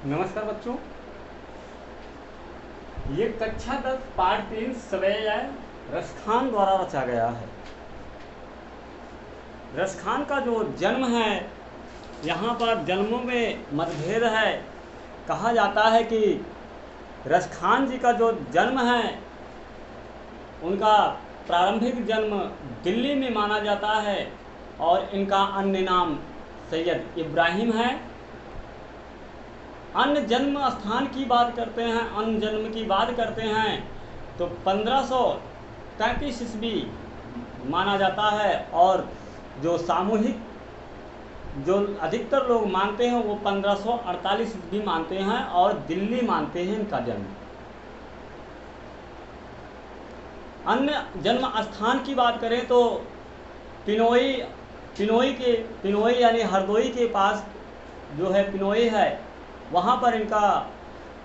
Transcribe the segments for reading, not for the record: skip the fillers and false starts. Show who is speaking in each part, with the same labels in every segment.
Speaker 1: नमस्कार बच्चों, ये कक्षा 10 पाठ 3 सवैया रसखान द्वारा रचा गया है। रसखान का जो जन्म है, यहाँ पर जन्मों में मतभेद है। कहा जाता है कि रसखान जी का जो जन्म है, उनका प्रारंभिक जन्म दिल्ली में माना जाता है और इनका अन्य नाम सैयद इब्राहिम है। अन्य जन्म स्थान की बात करते हैं, अन्य जन्म की बात करते हैं तो 1533 ईस्वी माना जाता है और जो सामूहिक जो अधिकतर लोग मानते हैं वो 1548 ईस्वी मानते हैं और दिल्ली मानते हैं इनका जन्म। अन्य जन्म स्थान की बात करें तो पिनोई यानी हरदोई के पास जो है पिनोई है, वहाँ पर इनका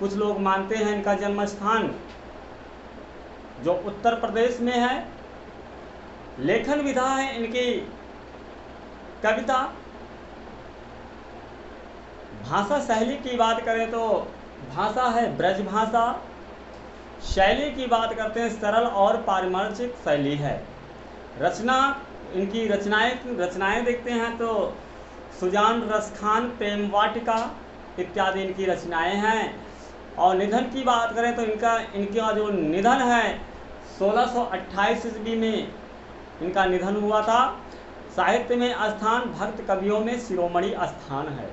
Speaker 1: कुछ लोग मानते हैं इनका जन्म स्थान जो उत्तर प्रदेश में है। लेखन विधा है इनकी कविता। भाषा शैली की बात करें तो भाषा है ब्रज भाषा। शैली की बात करते हैं सरल और पारिमार्शिक शैली है। रचना इनकी रचनाएं देखते हैं तो सुजान रसखान प्रेम वाटिका इत्यादि इनकी रचनाएं हैं। और निधन की बात करें तो इनका जो निधन है 1628 ईस्वी में इनका निधन हुआ था। साहित्य में स्थान भक्त कवियों में शिरोमणि स्थान है।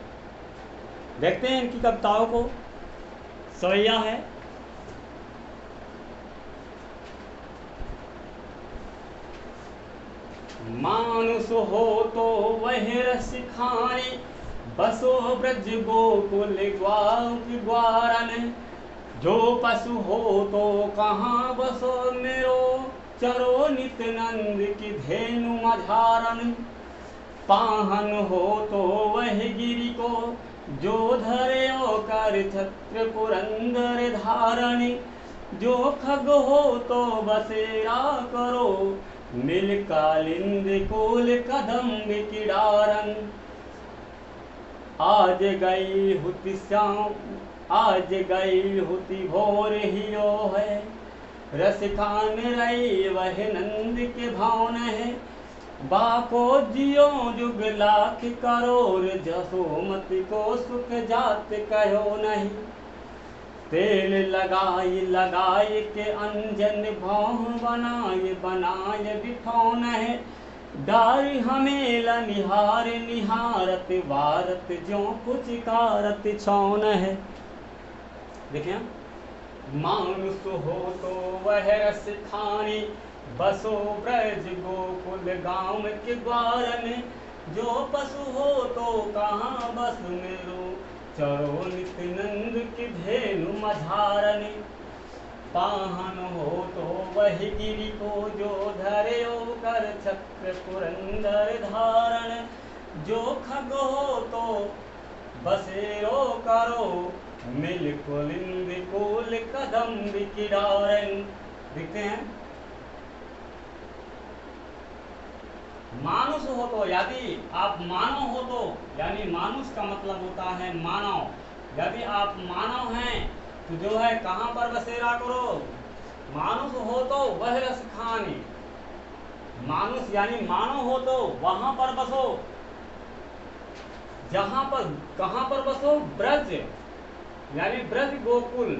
Speaker 1: देखते हैं इनकी कविताओं को। सवैया है। मानुष हो तो वह रस खाने, बसो ब्रज गोकुल ग्वारन। जो पशु हो तो कहाँ बसो मेरो, चरो नित नंद की धेनु मझारन। पाहन हो तो वह गिरि को, जो धरे कर छत्र पुरंदर धारण। जो खग हो तो बसेरा करो, मिल कालिंद कोल कदम्ब की डारन। आज गई हुति भोर हियो है, रस खान रही वह नंद के भावन है। बाको जियो जुग लाख करोड़, जसोमति को सुख जात कहो नहीं। तेल लगाए के अंजन भाव बनाए बिठौन है। डारी हमेला निहारत वारत जो कुछ कारत छौन है। देखिए, मानुष हो तो वह रस खानी, बसो ब्रज गोकुल गांव के ग्वारन। जो पशु हो तो कहाँ बस मेरो, चरो नित नंद की धेनु मझारन। पाहन हो तो वह गिरि को, जो धरे कर छत्र पुरंदर धारण। जो खग हो तो बसेरो करो, मिल कुलिंद कोल कदम्ब की डारन। देखते हैं, मानुष हो तो यदि आप मानव हो तो, यानी मानुष का मतलब होता है मानव। यदि आप मानव हैं तो जो है कहाँ पर बसेरा करो। मानुष हो तो वह रस खानी, मानुष यानी मानव हो तो वहां पर बसो। जहां पर कहां पर बसो, ब्रज यानी ब्रज गोकुल।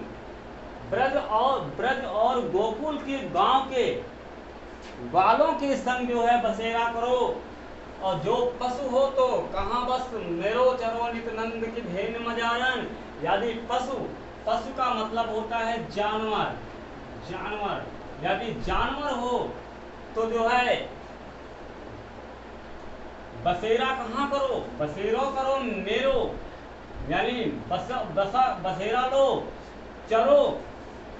Speaker 1: ब्रज और गोकुल के गांव के ग्वालों के संग जो है बसेरा करो। और जो पशु हो तो कहाँ बस मेरो, चरो नित नंद की धेनु मझारन। यदि पशु का मतलब होता है जानवर। यदि जानवर हो तो जो है बसेरा कहाँ करो, बसेरो करो मेरो, यानी बसेरा लो। चरो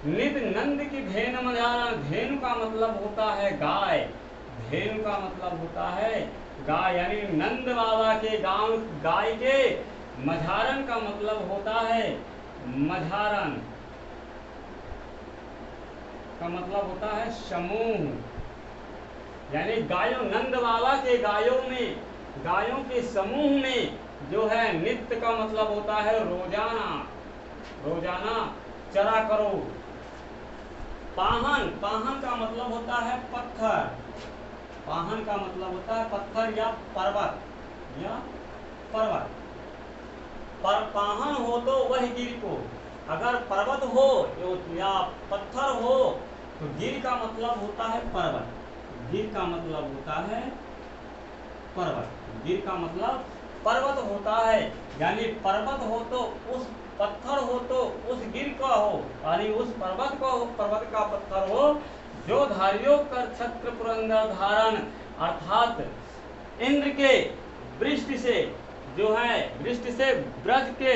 Speaker 1: नित नंद की धेनु मझारन। धेनु का मतलब होता है गाय। धेनु का मतलब होता है गाय, यानी नंद बाबा के गांव गाय के। मझारन का मतलब होता है मझारन का मतलब होता है समूह, यानी गायों, नंद बाबा के गायों के समूह में जो है। नित्य का मतलब होता है रोजाना, रोजाना चरा करो। पाहन, पाहन का मतलब होता है पत्थर, पाहन का मतलब होता है पत्थर या पर्वत, या पर्वत। पर पाहन हो तो वह गिर को, अगर पर्वत हो या पत्थर हो तो गिर का मतलब होता है पर्वत, गिर का मतलब होता है पर्वत, गिर का मतलब पर्वत होता है। यानी पर्वत हो तो उस पत्थर हो तो उस गिर का हो, यानी उस पर्वत का हो, पर्वत का पत्थर हो जो धारियों कर छत्र पुरंदर धारण, अर्थात इंद्र के वृष्टि से, जो है वृष्टि से ब्रज के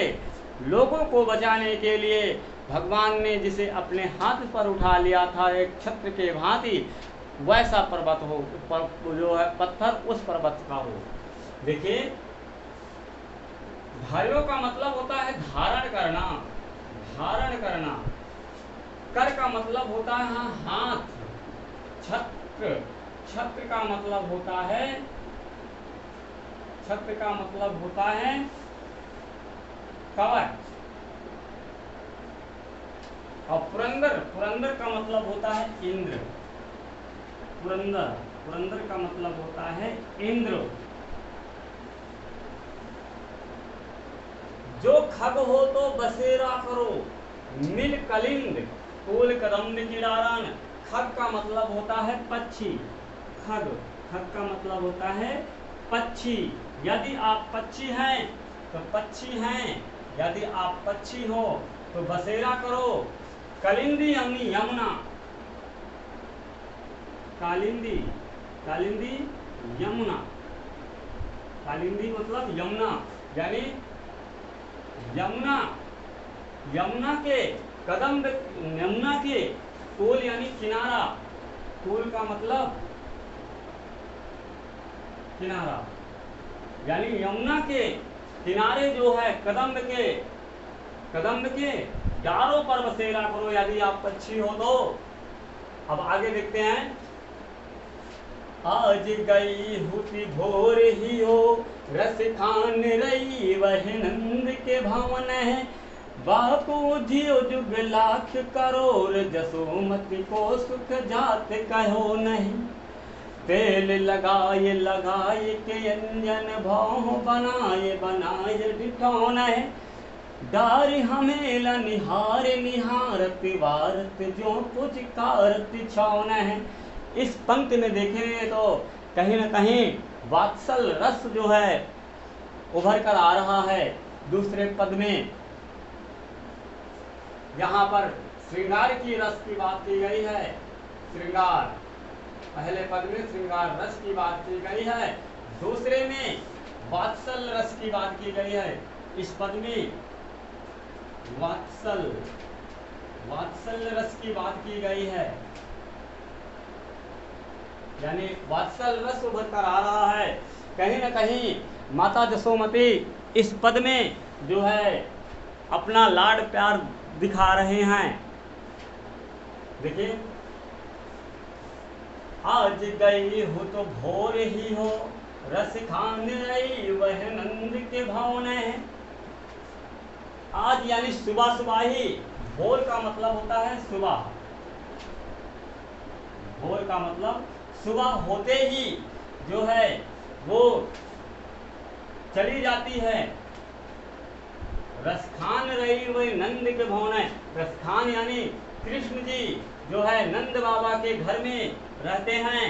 Speaker 1: लोगों को बचाने के लिए भगवान ने जिसे अपने हाथ पर उठा लिया था एक छत्र के भांति, वैसा पर्वत हो, जो है पत्थर उस पर्वत का हो। देखिए, धार्यों का मतलब होता है धारण करना, धारण करना। कर का मतलब होता है हाथ, छत्र, छत्र का मतलब होता है, छत्र का मतलब होता है कवच। और पुरंदर, पुरंदर का मतलब होता है इंद्र, पुरंदर, पुरंदर का मतलब होता है इंद्र। जो खग हो तो बसेरा करो, मिल कलिंद कुल कदम्ब की डारान। खग का मतलब होता है पक्षी, खग, खग का मतलब होता है पक्षी। यदि आप पक्षी हैं तो पक्षी हैं, यदि आप पक्षी हो तो बसेरा करो। कलिंदी यानी यमुना, कालिंदी, कालिंदी यमुना, कालिंदी मतलब यमुना, यानी यमुना, यमुना के कदम, यमुना के कोल यानी किनारा, कोल का मतलब किनारा, यानी यमुना के किनारे जो है कदम्ब के, कदम्ब के डारों पर बसेरा करो यदि आप पक्षी हो तो। अब आगे देखते हैं। आज गई हुती भोर ही हो, रस खान रही वह नंद के भवन है। बापू जियो जुग लाख करोड़, जसोमति को सुख जात कहो नहीं। तेल लगाए लगाए के अंजन भाव, बनाए बनाए डिठौन है। डार हमें निहार निहारत वारत, जो कुछ कारत छौन है। इस पंक्ति में देखें तो कहीं ना कहीं वात्सल रस जो है उभर कर आ रहा है। दूसरे पद में यहाँ पर श्रृंगार की रस की बात की गई है, श्रृंगार, पहले पद में श्रृंगार रस की बात की गई है, दूसरे में वात्सल रस की बात की गई है। इस पद में वात्सल, वात्सल रस की बात की गई है, यानी वात्सल रस उभर कर आ रहा है। कहीं ना कहीं माता जसोमती इस पद में जो है अपना लाड प्यार दिखा रहे हैं। देखिए, आज गई हो तो भोर ही हो, रस खान रही वह नंद के भवन है। आज यानी सुबह सुबह ही, भोर का मतलब होता है सुबह, भोर का मतलब सुबह होते ही जो है वो चली जाती है। रसखान रही वही नंद के भवन है। रसखान यानी कृष्ण जी जो है नंद बाबा के घर में रहते हैं।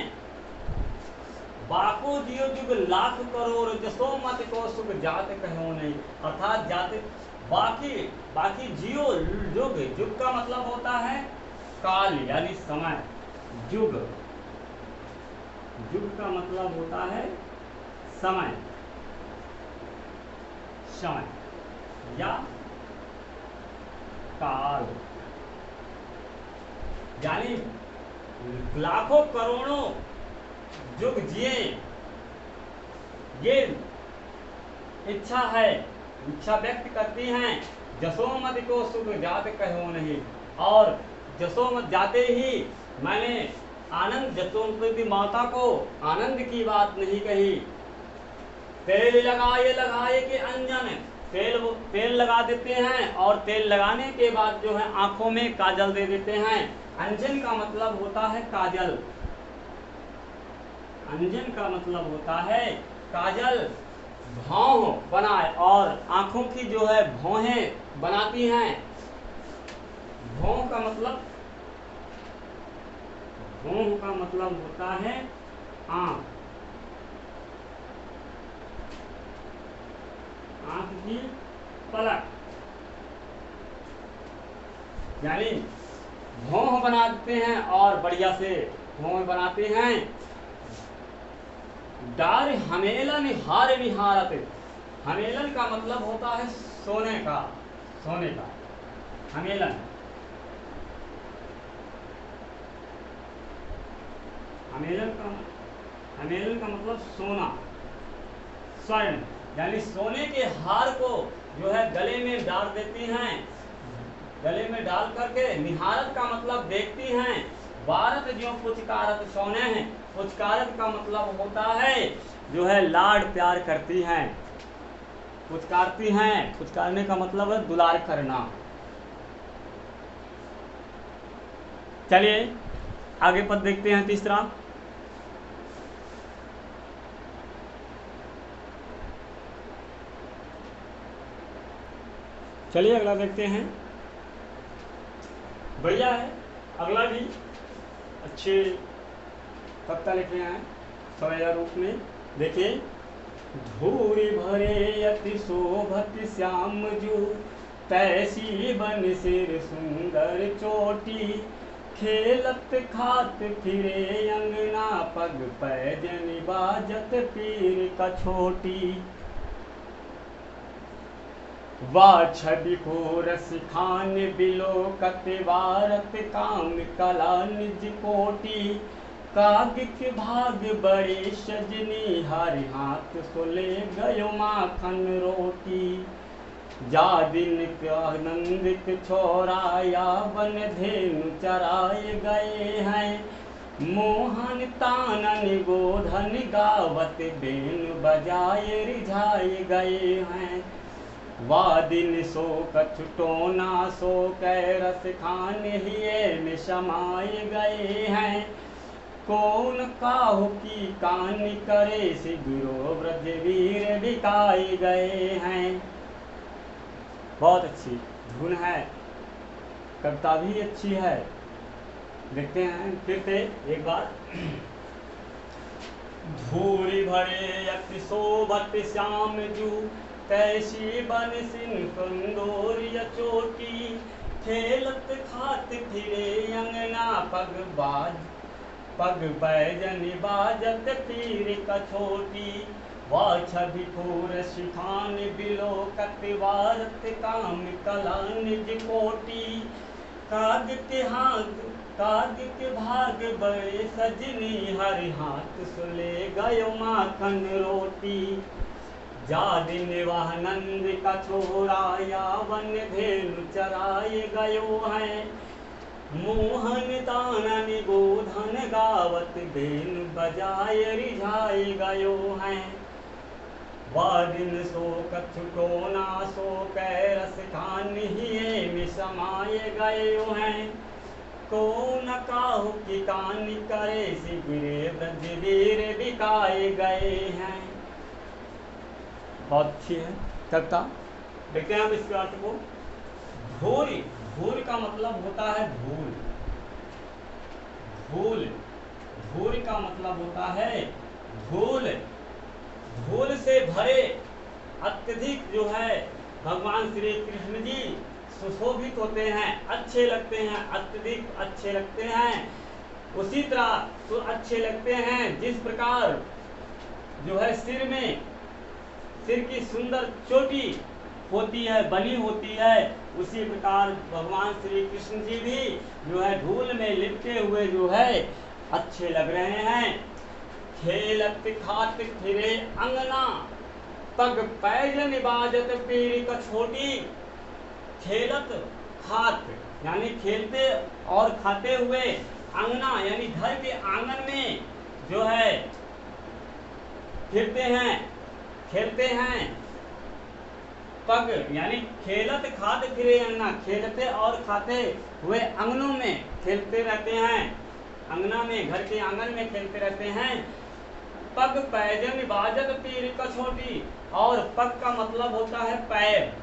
Speaker 1: बाको जियो जुग लाख करोड़, जसोमत को सुख जात कहो नहीं, अर्थात जाते बाकी, बाकी जियो जुग, जुग का मतलब होता है काल यानी समय, जुग, जुग का मतलब होता है समय, समय या काल, यानी लाखों करोड़ों जुग जिए, ये इच्छा है, इच्छा व्यक्त करती हैं। जसोमत को सुख जात कहो नहीं, और जसोमत जाते ही मैंने आनंद, जसोमती माता को आनंद की बात नहीं कही। तेल लगाए लगाए के अंजन, तेल लगा देते हैं और तेल लगाने के बाद जो है आंखों में काजल दे देते हैं। अंजन का मतलब होता है काजल, अंजन का मतलब होता है काजल। भौं बनाए और आंखों की जो है भौहें बनाती हैं। भौं का मतलब, भौं का मतलब होता है आंख, आंख की पलक, यानी भौं बनाते हैं और बढ़िया से भौं बनाते हैं। डार हमेलन हार निहारत, हमेलन का मतलब होता है सोने का, सोने का हमेलन, हमेलन का मतलब सोना, स्वर्ण, यानी सोने के हार को जो है गले में डाल देती हैं, गले में डाल करके निहारत का मतलब देखती हैं। वारत जो पुचकारत सोने हैं, पुचकारत का मतलब होता है जो है लाड प्यार करती हैं, पुचकारती हैं, पुचकारने का मतलब है दुलार करना। चलिए आगे पद देखते हैं तीसरा। चलिए अगला देखते हैं, बढ़िया है, अगला भी अच्छे कविता लिखे हैं सवैया रूप में। देखिए, धूरी भरे अति शोभत श्याम जू, तैसी बन सिर सुंदर चोटी, खेलत खात फिरे अंगना, पग पैजन बाजत पीर कछोटी। वाह छवि को रसिखान बिलोकत, वारत काम कला निज कोटि, कागिक भाग बड़े सजनी, हरि हाथ सोले गयो माखन रोटी। जा दिन आनंदित छोराया, वन धेनु चराए गए हैं, मोहन तानन गोधन गावत, बेन बजाए रिझाए गए हैं। वादिन सो कछुटोना सो कैरस खान हिये में समाये गए हैं, कौन काहू की कान करे, सिगुरो ब्रजवीर बिकाए गए हैं। बहुत अच्छी धुन है, कविता भी अच्छी है। देखते हैं फिर से एक बार। धूरी भरे अति शोभत श्याम जू, तैसी बन सिन कंदोरिया चोटी, खेलत खात फिरे अंगना, पग बैजन बाजत पीर कछोटी। वाह छवि फूर शिखान बिलोकत, वारत काम कला निज कोटि, काग के भाग बड़े सजनी, हरि हाथ सुले गयो माखन रोटी। जा दिन वह नंद का छोराया, वन धेनु चराए गयो है, मोहन तानन गोधन गावत, बेन बजाय रिझाए गयो है। वादिन सो कछुटोना सो कैरस खान हिये में समाये गयो हैं, कौन काहू की कान करे, सिगरे ब्रजवीर बिकाए गए हैं। बहुत अच्छी है कविता। देखते हैं हम इसके अर्थ को। धूल, धूल का मतलब होता है धूल, धूल, धूल का मतलब होता है धूल। धूल से भरे अत्यधिक जो है भगवान श्री कृष्ण जी सुशोभित होते हैं, अच्छे लगते हैं, अत्यधिक अच्छे लगते हैं। उसी तरह तो अच्छे लगते हैं जिस प्रकार जो है सिर की सुंदर चोटी होती है, बनी होती है, उसी प्रकार भगवान श्री कृष्ण जी भी जो है धूल में लिपटे हुए जो है अच्छे लग रहे हैं। खेलत खात फिरे अंगना, पग पैजन बाजत पीर कछोटी। खेलत खात यानी खेलते और खाते हुए, अंगना यानी घर के आंगन में जो है फिरते हैं, खेलते हैं, पग यानी खेलत खाते फिरे अंगना, खेलते और खाते हुए अंगनों में खेलते रहते हैं, अंगना में घर के आंगन में खेलते रहते हैं। पग पैजन बाजत पीर कसोटी, और पग का मतलब होता है पैर,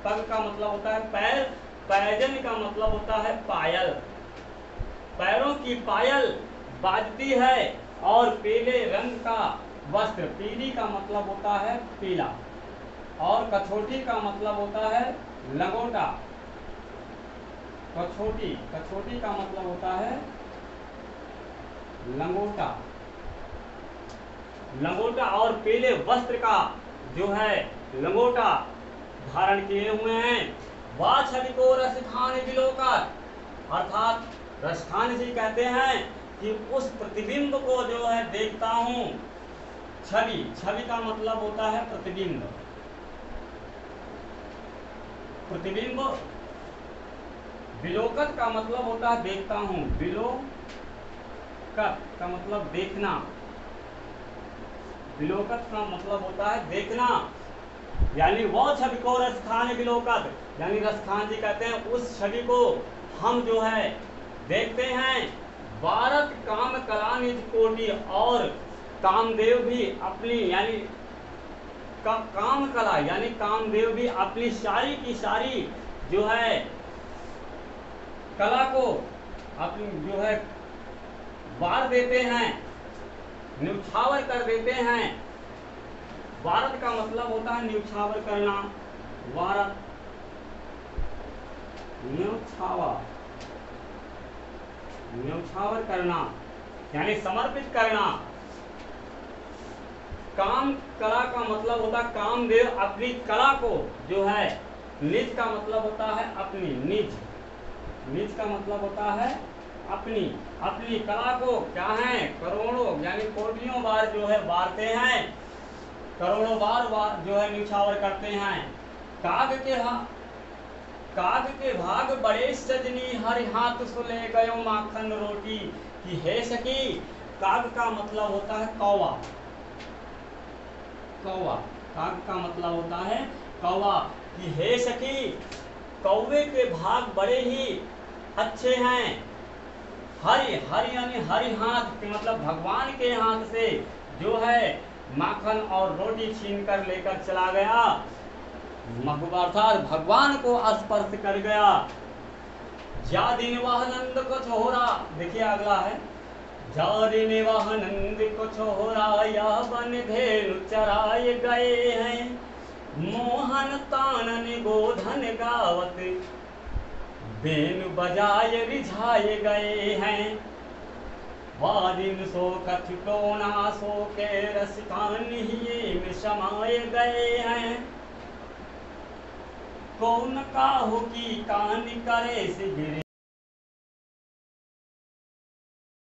Speaker 1: पग का मतलब होता है पैर, पैजन का मतलब होता है पायल, पैरों की पायल बाजती है, और पीले रंग का वस्त्र, पीली का मतलब होता है पीला, और कछोटी का मतलब होता है लंगोटा, कछोटी, कछोटी का मतलब होता है लंगोटा, लंगोटा, और पीले वस्त्र का जो है लंगोटा धारण किए हुए हैं। वह छवि को रसखान बिलोकर, अर्थात रसखान जी कहते हैं कि उस प्रतिबिंब को जो है देखता हूँ, छवि, छवि का मतलब होता है प्रतिबिंब, प्रतिबिंब, बिलोकत का मतलब होता है देखता हूँ, बिलोकत का मतलब देखना, बिलोकत का मतलब होता है देखना, यानी वह छवि को रसखान बिलोकत, यानी रसखान जी कहते हैं उस छवि को हम जो है देखते हैं। भारत काम कला निज कोटि, और कामदेव भी अपनी यानी काम कला यानी कामदेव भी अपनी सारी की सारी जो है कला को अपनी जो है वार देते हैं, न्यौछावर कर देते हैं। वारत का मतलब होता है न्यौछावर करना, वारत, न्यौछावर, न्यौछावर करना यानी समर्पित करना। काम कला का मतलब होता है कामदेव अपनी कला को जो है, निज का मतलब होता है अपनी, निज, निज का मतलब होता है अपनी, अपनी कला को क्या है करोड़ों यानी कोटियों बार जो है वारते हैं, करोड़ों बार जो है न्यौछावर करते हैं। काग के भाग बड़े सजनी, हरि हाथ सो ले गयो माखन रोटी, कि हे सखी, काग का मतलब होता है कौवा, कौवा, काग का मतलब होता है कौवा, कि हे सखी, कौवे के भाग बड़े ही अच्छे हैं। हरि, हरि यानी हरि हाथ के मतलब भगवान के हाथ से जो है माखन और रोटी छीन कर लेकर चला गया, अर्थात भगवान को स्पर्श कर गया। जा दिन वह नंद को छोरा, देखिए अगला है, जा दिन वह नंद को छोरा, यह बन धेनु चराए गए हैं, मोहन तानन गोधन गावत, बेन बजाए रिझाए गए हैं। वादिन सो कथिटोना सो के रसखान ही में समाये गए हैं, कौन काहू की कान करे से गिरे।